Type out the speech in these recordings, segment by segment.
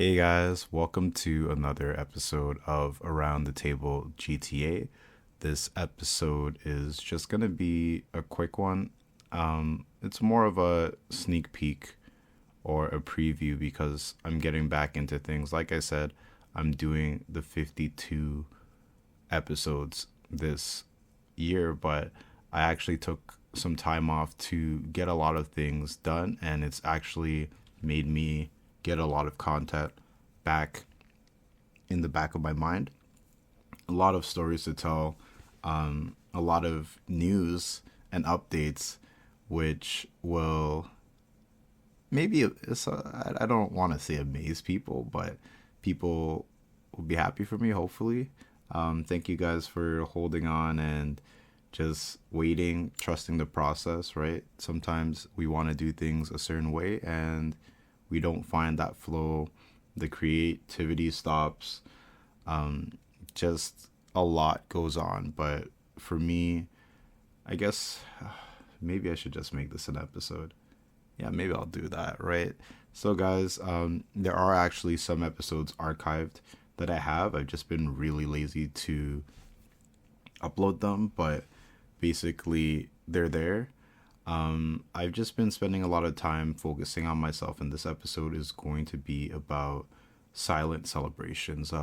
Hey guys, welcome to another episode of Around the Table GTA. This episode is just going to be a quick one. It's more of a sneak peek or a preview because I'm getting back into things. Like I said, I'm doing the 52 episodes this year, but I actually took some time off to get a lot of things done, and it's actually made me get a lot of content back in the back of my mind. A lot of stories to tell, a lot of news and updates, which will maybe I don't want to say amaze people, but people will be happy for me. Hopefully, thank you guys for holding on and just waiting, trusting the process. Right? Sometimes we want to do things a certain way, and we don't find that flow. The creativity stops. Just a lot goes on, but for me, I guess maybe I should just make this an episode. Yeah, maybe I'll do that, right? So, guys, there are actually some episodes archived that I have. I've just been really lazy to upload them, but basically, they're there. I've just been spending a lot of time focusing on myself, and this episode is going to be about silent celebrations.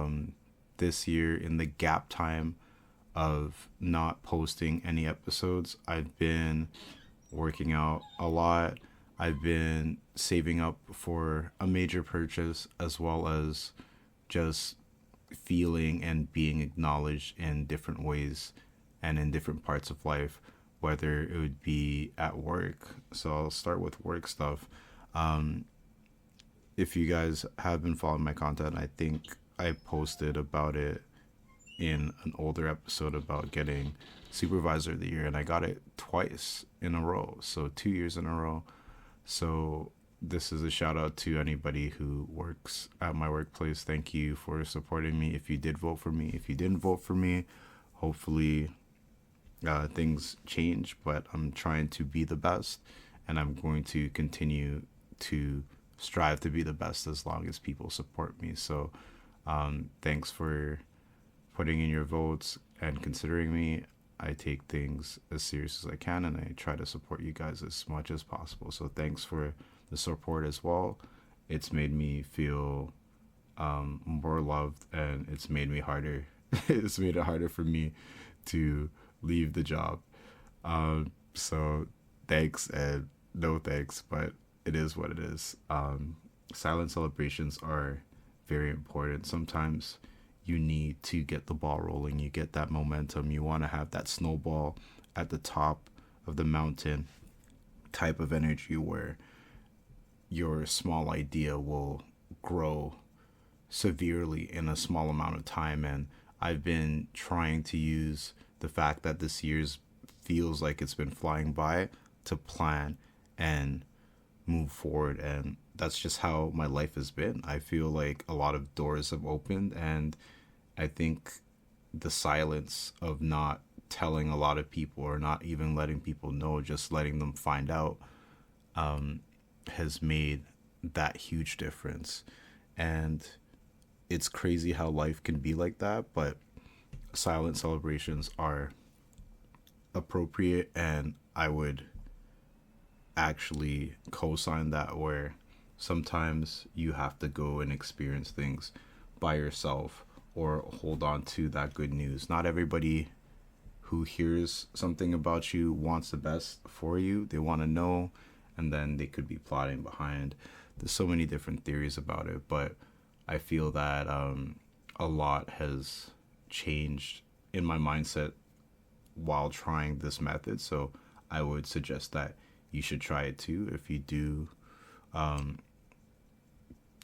This year, in the gap time of not posting any episodes, I've been working out a lot. I've been saving up for a major purchase as well as just feeling and being acknowledged in different ways and in different parts of life, whether it would be at work. So I'll start with work stuff. Um, if you guys have been following my content, I think I posted about it in an older episode about getting supervisor of the year, and I got it twice in a row, so 2 years in a row. So this is a shout out to anybody who works at my workplace. Thank you for supporting me. If you did vote for me, if you didn't vote for me, hopefully things change. But I'm trying to be the best, and I'm going to continue to strive to be the best as long as people support me. So thanks for putting in your votes and considering me. I take things as serious as I can, and I try to support you guys as much as possible. So thanks for the support as well. It's made me feel more loved, and it's made me harder. It's made it harder for me to leave the job. So thanks and no thanks, but it is what it is. Silent celebrations are very important. Sometimes you need to get the ball rolling. You get that momentum. You want to have that snowball at the top of the mountain type of energy where your small idea will grow severely in a small amount of time. And I've been trying to use the fact that this year's feels like it's been flying by to plan and move forward. And that's just how my life has been. I feel like a lot of doors have opened, and I think the silence of not telling a lot of people or not even letting people know, just letting them find out, has made that huge difference. And it's crazy how life can be like that, but silent celebrations are appropriate, and I would actually co-sign that, where sometimes you have to go and experience things by yourself or hold on to that good news. Not everybody who hears something about you wants the best for you. They want to know, and then they could be plotting behind. There's so many different theories about it, but I feel that a lot has changed in my mindset while trying this method. So I would suggest that you should try it too. If you do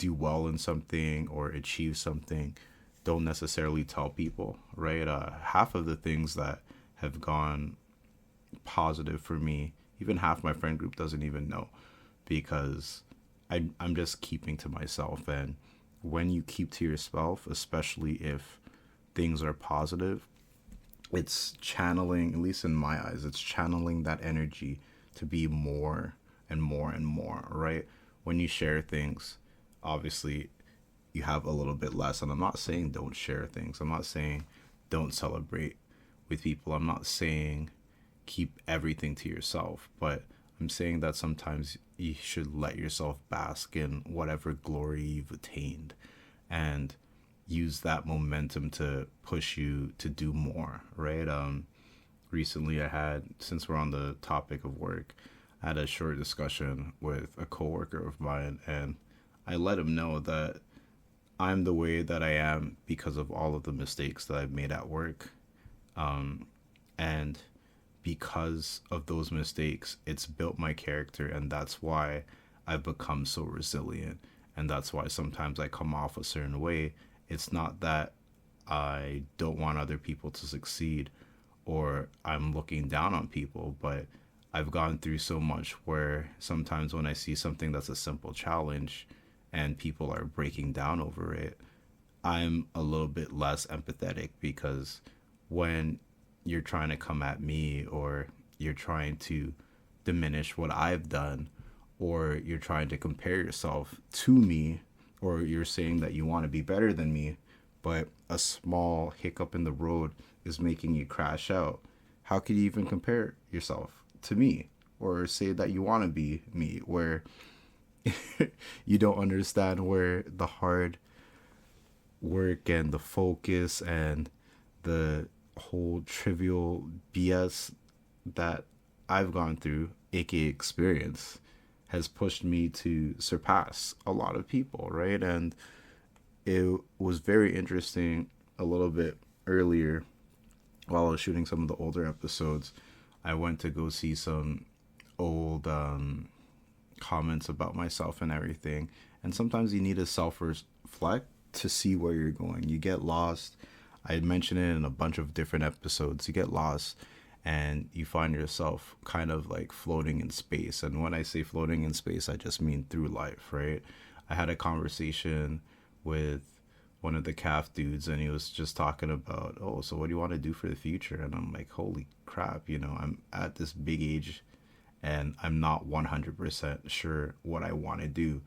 well in something or achieve something, don't necessarily tell people, right? Half of the things that have gone positive for me, even half my friend group doesn't even know, because I'm just keeping to myself. And when you keep to yourself, especially if things are positive, it's channeling, at least in my eyes, it's channeling that energy to be more and more and more, right? When you share things, obviously you have a little bit less. And I'm not saying don't share things. I'm not saying don't celebrate with people. I'm not saying keep everything to yourself, but I'm saying that sometimes you should let yourself bask in whatever glory you've attained and use that momentum to push you to do more, right? Recently I had, since we're on the topic of work, I had a short discussion with a coworker of mine, and I let him know that I'm the way that I am because of all of the mistakes that I've made at work. And because of those mistakes, it's built my character, and that's why I've become so resilient. And that's why sometimes I come off a certain way. It's not that I don't want other people to succeed or I'm looking down on people, but I've gone through so much where sometimes when I see something that's a simple challenge and people are breaking down over it, I'm a little bit less empathetic, because when you're trying to come at me, or you're trying to diminish what I've done, or you're trying to compare yourself to me, or you're saying that you want to be better than me, but a small hiccup in the road is making you crash out, how could you even compare yourself to me or say that you want to be me, where you don't understand where the hard work and the focus and the whole trivial BS that I've gone through, aka experience, has pushed me to surpass a lot of people, right? And it was very interesting a little bit earlier while I was shooting some of the older episodes. I went to go see some old comments about myself and everything. And sometimes you need to self reflect to see where you're going. You get lost. I had mentioned it in a bunch of different episodes. You get lost and you find yourself kind of like floating in space. And when I say floating in space, I just mean through life, right? I had a conversation with one of the calf dudes, and he was just talking about, oh, so what do you want to do for the future? And I'm like, holy crap, I'm at this big age and I'm not 100% sure what I want to do.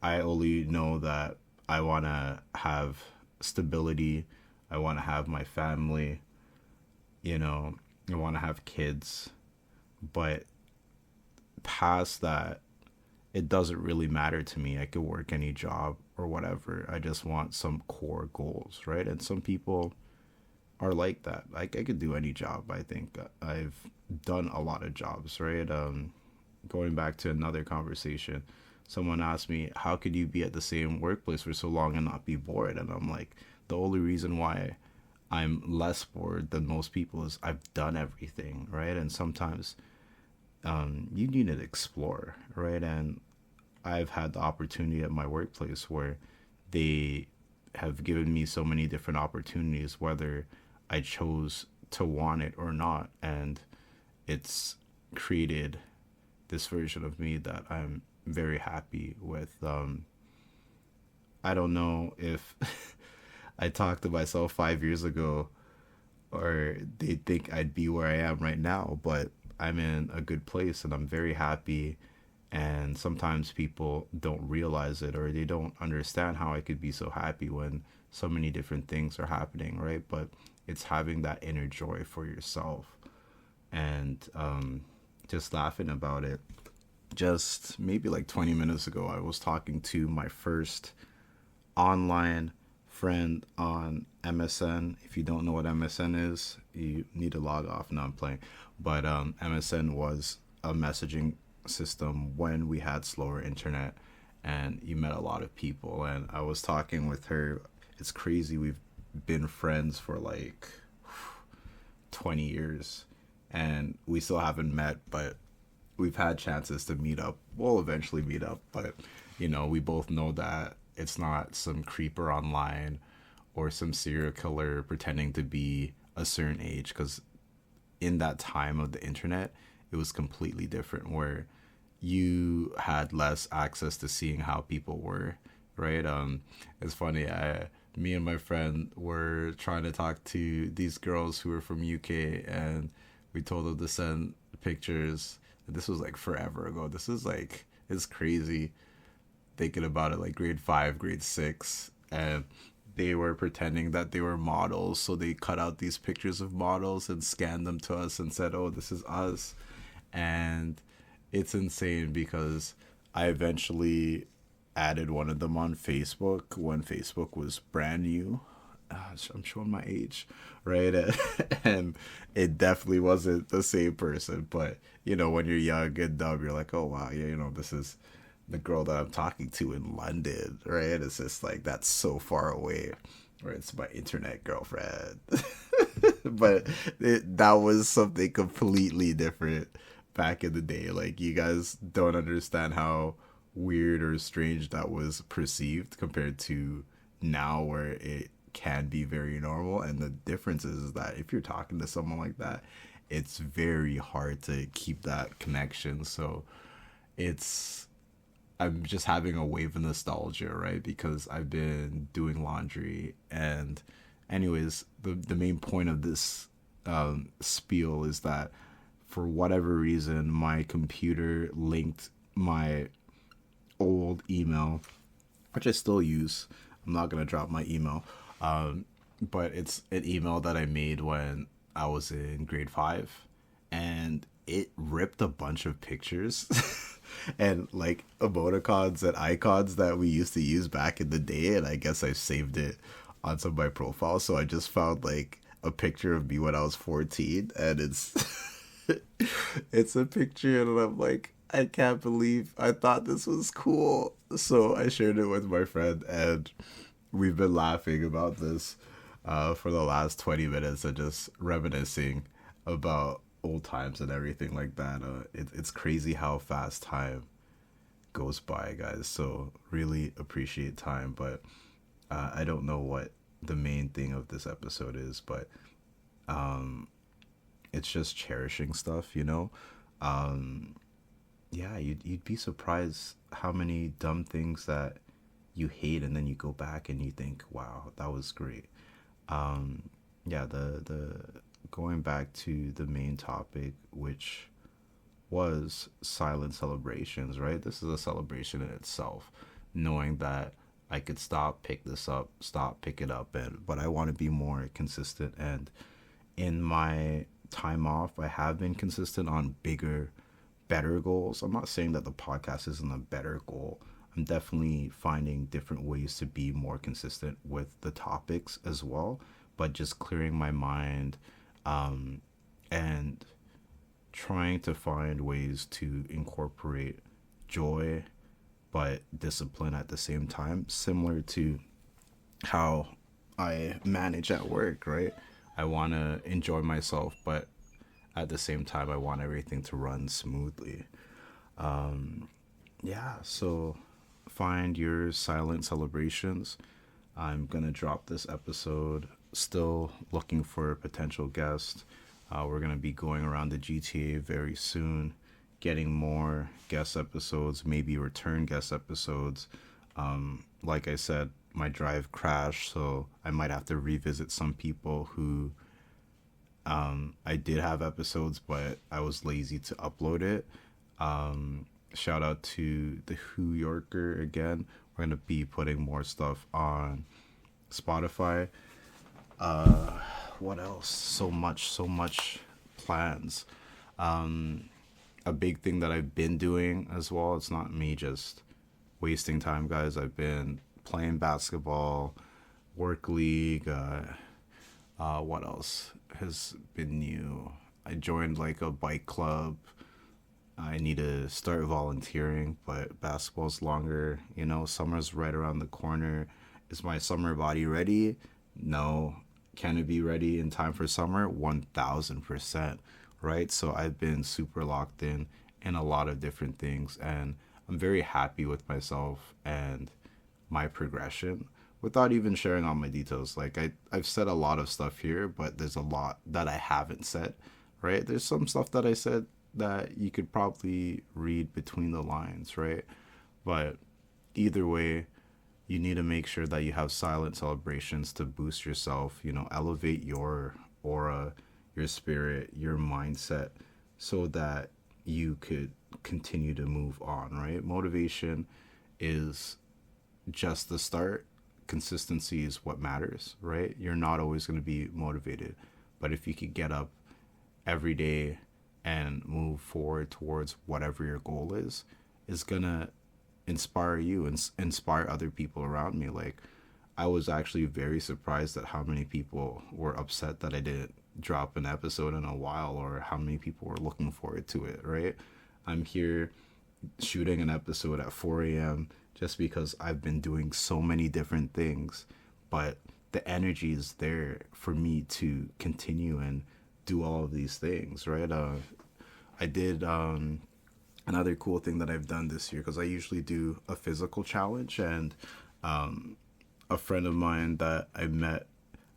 I only know that I want to have stability. I want to have my family, I want to have kids. But past that, it doesn't really matter to me. I could work any job or whatever. I just want some core goals, right? And some people are like that. Like, I could do any job. I think I've done a lot of jobs, right? Going back to another conversation, someone asked me, how could you be at the same workplace for so long and not be bored? And I'm like, the only reason why I'm less bored than most people is I've done everything, right? And sometimes you need to explore, right? And I've had the opportunity at my workplace where they have given me so many different opportunities, whether I chose to want it or not. And it's created this version of me that I'm very happy with. I don't know if I talked to myself 5 years ago, or they think I'd be where I am right now, but I'm in a good place and I'm very happy. And sometimes people don't realize it, or they don't understand how I could be so happy when so many different things are happening, right? But it's having that inner joy for yourself, and just laughing about it. Just maybe like 20 minutes ago, I was talking to my first online friend on MSN. If you don't know what MSN is, you need to log off. No, I'm playing. But MSN was a messaging system when we had slower internet, and you met a lot of people. And I was talking with her. It's crazy. We've been friends for like 20 years and we still haven't met, but we've had chances to meet up. We'll eventually meet up, but we both know that it's not some creeper online or some serial killer pretending to be a certain age, because in that time of the internet, it was completely different, where you had less access to seeing how people were, right? It's funny. Me and my friend were trying to talk to these girls who were from UK, and we told them to send pictures. This was like forever ago. This is like, it's crazy. thinking about it, like grade 5, grade 6, and they were pretending that they were models, so they cut out these pictures of models and scanned them to us and said, "Oh, this is us." And it's insane because I eventually added one of them on Facebook when Facebook was brand new. I'm showing my age, right? And it definitely wasn't the same person. But, when you're young and dumb, you're like, oh, wow, yeah, this is the girl that I'm talking to in London, right? It's just like, that's so far away. Or it's my internet girlfriend. But that was something completely different back in the day. Like, you guys don't understand how weird or strange that was perceived compared to now, where it can be very normal. And the difference is that if you're talking to someone like that, it's very hard to keep that connection. So it's I'm just having a wave of nostalgia, right? Because I've been doing laundry. And anyways, the main point of this spiel is that for whatever reason, my computer linked my old email, which I still use. I'm not going to drop my email. But it's an email that I made when I was in grade 5. And it ripped a bunch of pictures and like emoticons and icons that we used to use back in the day. And I guess I saved it on some of my profiles. So I just found like a picture of me when I was 14. And it's a picture, and I'm like, I can't believe I thought this was cool. So I shared it with my friend, and we've been laughing about this for the last 20 minutes and just reminiscing about old times and everything like that. It's crazy how fast time goes by, guys. So really appreciate time. But I don't know what the main thing of this episode is, but it's just cherishing stuff, Yeah, you'd be surprised how many dumb things that you hate, and then you go back and you think, wow, that was great. Yeah, the going back to the main topic, which was silent celebrations, right? This is a celebration in itself, knowing that I could pick this up, pick it up, but I want to be more consistent. And in my time off, I have been consistent on bigger, better goals. I'm not saying that the podcast isn't a better goal. I'm definitely finding different ways to be more consistent with the topics as well, but just clearing my mind, and trying to find ways to incorporate joy but discipline at the same time, similar to how I manage at work, right? I want to enjoy myself, but at the same time, I want everything to run smoothly. Yeah, so find your silent celebrations. I'm going to drop this episode. Still looking for a potential guest. We're going to be going around the GTA very soon, getting more guest episodes, maybe return guest episodes. Like I said, my drive crashed, so I might have to revisit some people who I did have episodes, but I was lazy to upload it. Shout out to the Who Yorker again. We're going to be putting more stuff on Spotify. What else? So much plans. A big thing that I've been doing as well, it's not me just wasting time, guys. I've been playing basketball, work league. What else has been new? I joined like a bike club. I need to start volunteering, but basketball's longer. Summer's right around the corner. Is my summer body ready? No. Can it be ready in time for summer? 1000%. Right? So I've been super locked in a lot of different things, and I'm very happy with myself and my progression without even sharing all my details. Like I've said a lot of stuff here, but there's a lot that I haven't said, right? There's some stuff that I said that you could probably read between the lines, right? But either way, you need to make sure that you have silent celebrations to boost yourself, elevate your aura, your spirit, your mindset, so that you could continue to move on, right? Motivation is just the start. Consistency is what matters, right? You're not always going to be motivated, but if you could get up every day and move forward towards whatever your goal is gonna inspire you and inspire other people around me. Like, I was actually very surprised at how many people were upset that I didn't drop an episode in a while, or how many people were looking forward to it, right? I'm here shooting an episode at 4 a.m. just because I've been doing so many different things, but the energy is there for me to continue and do all of these things, right? I did another cool thing that I've done this year, because I usually do a physical challenge, and a friend of mine that I met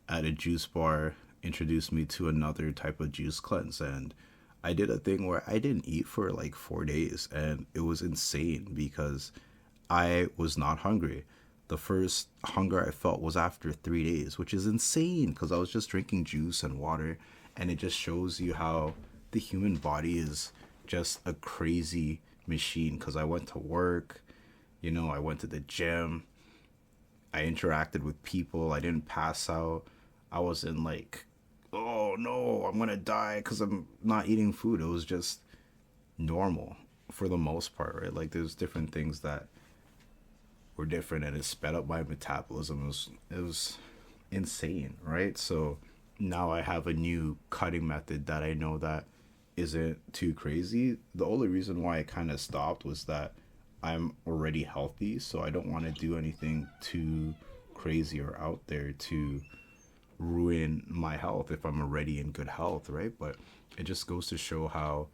at a juice bar introduced me to another type of juice cleanse, and I did a thing where I didn't eat for like 4 days, and it was insane because I was not hungry. The first hunger I felt was after 3 days, which is insane because I was just drinking juice and water, and it just shows you how the human body is just a crazy machine. Because I went to work, I went to the gym, I interacted with people. I didn't pass out. I wasn't like, oh no, I'm gonna die because I'm not eating food. It was just normal for the most part, right? Like, there's different things that were different, and it sped up my metabolism. It was insane, right? So now I have a new cutting method that I know that isn't too crazy. The only reason why I kind of stopped was that I'm already healthy, so I don't want to do anything too crazy or out there to ruin my health if I'm already in good health, right? But it just goes to show how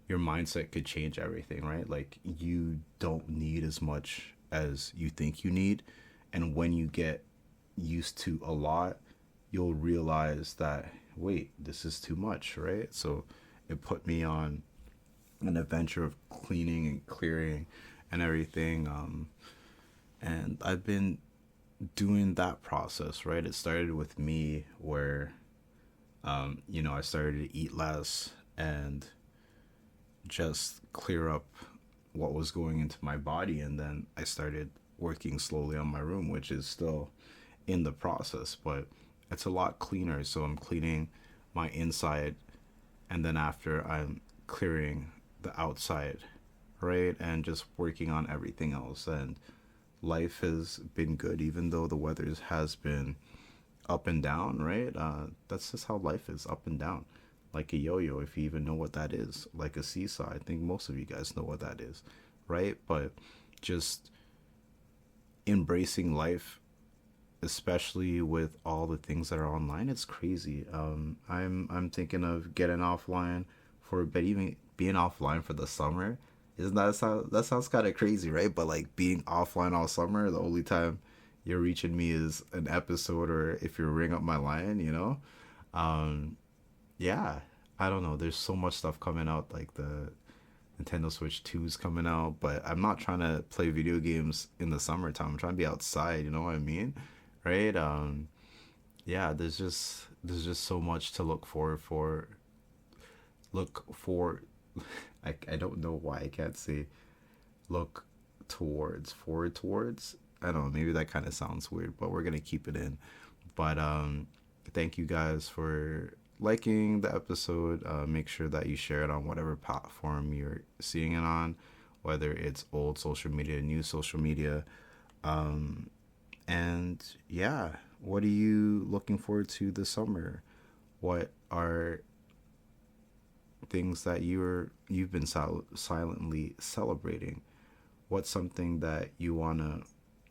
your mindset could change everything, right? Like, you don't need as much as you think you need, and when you get used to a lot, you'll realize that, wait, this is too much, right? So it put me on an adventure of cleaning and clearing and everything. And I've been doing that process, right? It started with me where, I started to eat less and just clear up what was going into my body. And then I started working slowly on my room, which is still in the process, but it's a lot cleaner. So I'm cleaning my inside, and then after I'm clearing the outside, right? And just working on everything else. And life has been good, even though the weather has been up and down, right? That's just how life is, up and down. Like a yo-yo, if you even know what that is. Like a seesaw. I think most of you guys know what that is, right? But just embracing life, especially with all the things that are online, it's crazy. I'm thinking of getting offline for a bit, even being offline for the summer. Isn't that sounds kind of crazy, right? But like, being offline all summer, the only time you're reaching me is an episode, or if you ring up my line. Um, yeah, I don't know. There's so much stuff coming out, like the Nintendo Switch 2 is coming out, but I'm not trying to play video games in the summertime. I'm trying to be outside, you know what I mean? Right? Yeah, there's just so much to look for. I don't know why I can't say look forward towards. I don't know, maybe that kind of sounds weird, but we're gonna keep it in. But thank you guys for liking the episode. Make sure that you share it on whatever platform you're seeing it on, whether it's old social media, new social media. And yeah, what are you looking forward to this summer? What are things that you've been silently celebrating? What's something that you want to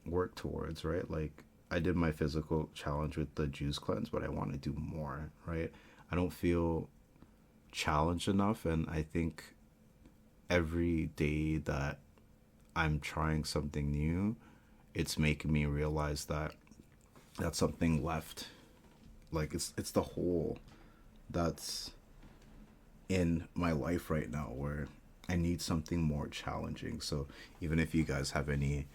work towards, right? Like, I did my physical challenge with the juice cleanse, but I want to do more, right? I don't feel challenged enough, and I think every day that I'm trying something new, it's making me realize that that's something left. Like, it's the hole that's in my life right now, where I need something more challenging. So even if you guys have any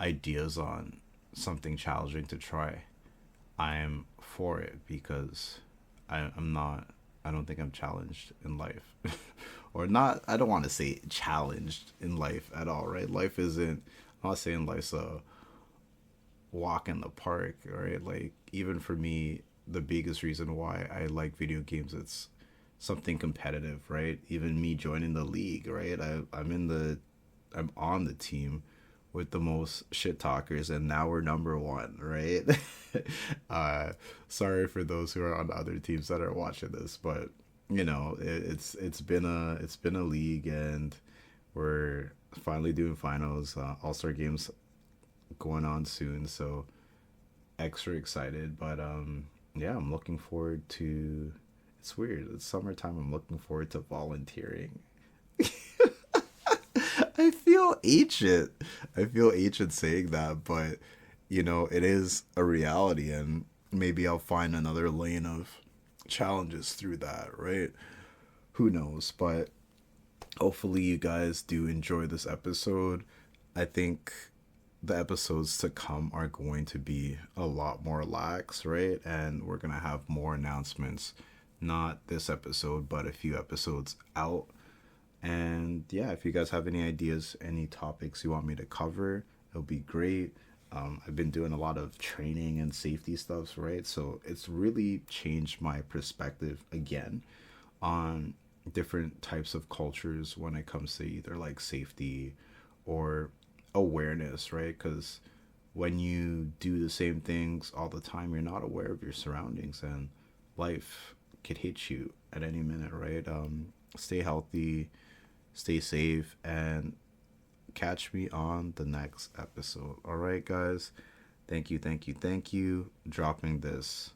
ideas on something challenging to try, I'm for it, because I'm not, I don't think I'm challenged in life. Or not, I don't want to say challenged in life at all, right? Life isn't I'm not saying like a walk in the park, right? Like even for me, the biggest reason why I like video games, it's something competitive, right? Even me joining the league, right? I'm on the team with the most shit talkers, and now we're number one, right? uh, Sorry for those who are on other teams that are watching this, but it's been a league, and we're finally doing finals. All star games going on soon, so extra excited. But yeah, I'm looking forward to. It's weird. It's summertime. I'm looking forward to volunteering. I feel ancient. I feel ancient saying that, but it is a reality, and maybe I'll find another lane of challenges through that, right? Who knows? But hopefully, you guys do enjoy this episode. I think the episodes to come are going to be a lot more lax, right? And we're going to have more announcements. Not this episode, but a few episodes out. And yeah, if you guys have any ideas, any topics you want me to cover, it'll be great. I've been doing a lot of training and safety stuff, right? So it's really changed my perspective again on different types of cultures when it comes to either like safety or awareness, right? Because when you do the same things all the time, you're not aware of your surroundings, and life could hit you at any minute, right? Stay healthy, stay safe, and catch me on the next episode. All right, guys. Thank you, thank you, thank you. Dropping this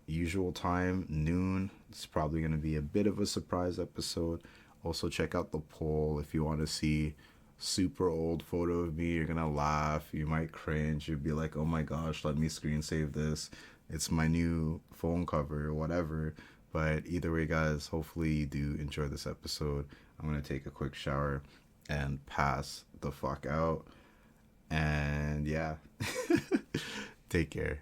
usual time, noon. It's probably going to be a bit of a surprise episode. Also, check out the poll if you want to see super old photo of me. You're going to laugh. You might cringe. You'd be like, oh my gosh, let me screen save this. It's my new phone cover or whatever. But either way, guys, hopefully you do enjoy this episode. I'm going to take a quick shower and pass the fuck out. And yeah, take care.